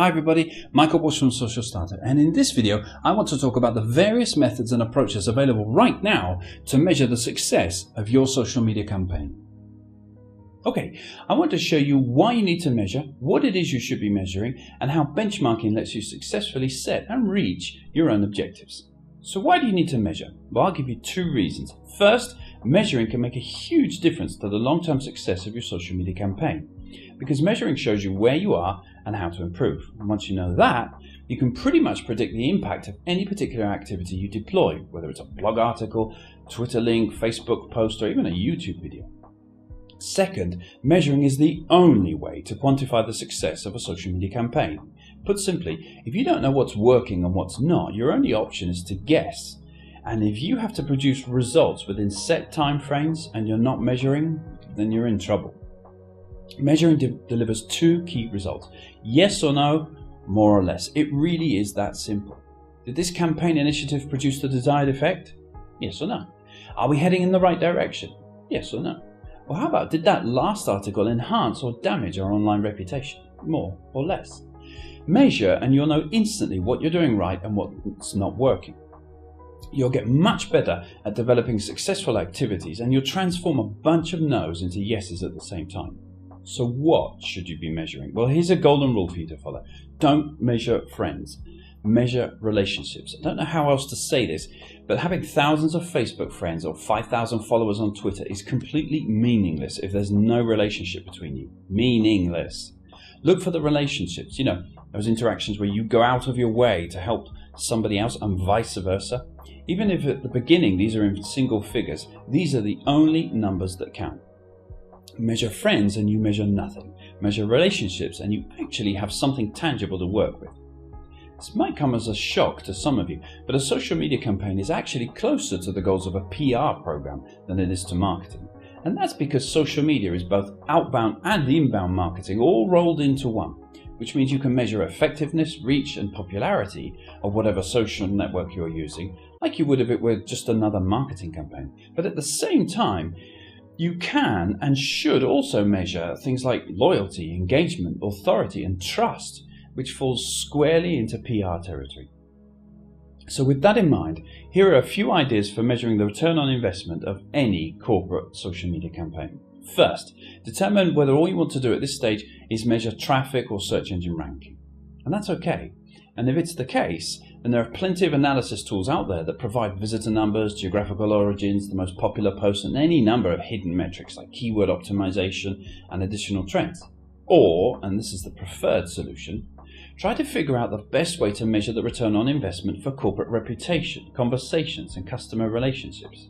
Hi everybody, Michael Bush from Social Starter, and in this video I want to talk about the various methods and approaches available right now to measure the success of your social media campaign. Okay, I want to show you why you need to measure, what it is you should be measuring, and how benchmarking lets you successfully set and reach your own objectives. So why do you need to measure? Well, I'll give you two reasons. First, measuring can make a huge difference to the long-term success of your social media campaign, because measuring shows you where you are and how to improve. And once you know that, you can pretty much predict the impact of any particular activity you deploy, whether it's a blog article, Twitter link, Facebook post, or even a YouTube video. Second, measuring is the only way to quantify the success of a social media campaign. Put simply, if you don't know what's working and what's not, your only option is to guess. And if you have to produce results within set time frames and you're not measuring, then you're in trouble. Measuring delivers two key results. Yes or no, more or less. It really is that simple. Did this campaign initiative produce the desired effect? Yes or no. Are we heading in the right direction? Yes or no. Well, how about, did that last article enhance or damage our online reputation? More or less. Measure and you'll know instantly what you're doing right and what's not working. You'll get much better at developing successful activities, and you'll transform a bunch of no's into yeses at the same time. So what should you be measuring? Well, here's a golden rule for you to follow. Don't measure friends. Measure relationships. I don't know how else to say this, but having thousands of Facebook friends or 5,000 followers on Twitter is completely meaningless if there's no relationship between you. Meaningless. Look for the relationships. You know, those interactions where you go out of your way to help somebody else and vice versa. Even if at the beginning these are in single figures, these are the only numbers that count. Measure friends and you measure nothing. Measure relationships and you actually have something tangible to work with. This might come as a shock to some of you, but a social media campaign is actually closer to the goals of a PR program than it is to marketing. And that's because social media is both outbound and inbound marketing all rolled into one, which means you can measure effectiveness, reach, and popularity of whatever social network you're using, like you would if it were just another marketing campaign. But at the same time, you can and should also measure things like loyalty, engagement, authority, and trust, which falls squarely into PR territory. So with that in mind, here are a few ideas for measuring the return on investment of any corporate social media campaign. First, determine whether all you want to do at this stage is measure traffic or search engine ranking. And that's okay. And if it's the case, then there are plenty of analysis tools out there that provide visitor numbers, geographical origins, the most popular posts, and any number of hidden metrics like keyword optimization and additional trends. Or, and this is the preferred solution, try to figure out the best way to measure the return on investment for corporate reputation, conversations, and customer relationships,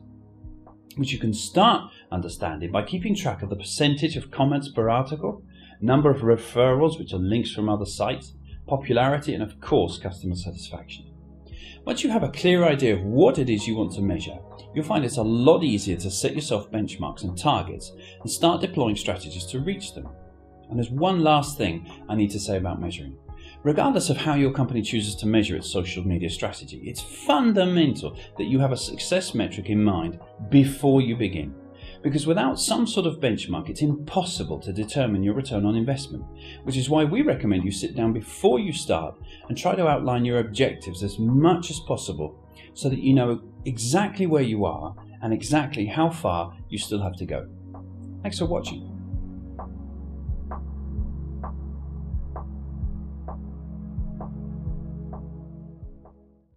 which you can start understanding by keeping track of the percentage of comments per article, number of referrals, which are links from other sites, popularity, and of course customer satisfaction. Once you have a clear idea of what it is you want to measure, you'll find it's a lot easier to set yourself benchmarks and targets and start deploying strategies to reach them. And there's one last thing I need to say about measuring. Regardless of how your company chooses to measure its social media strategy, it's fundamental that you have a success metric in mind before you begin. Because without some sort of benchmark, it's impossible to determine your return on investment, which is why we recommend you sit down before you start and try to outline your objectives as much as possible so that you know exactly where you are and exactly how far you still have to go. Thanks for watching.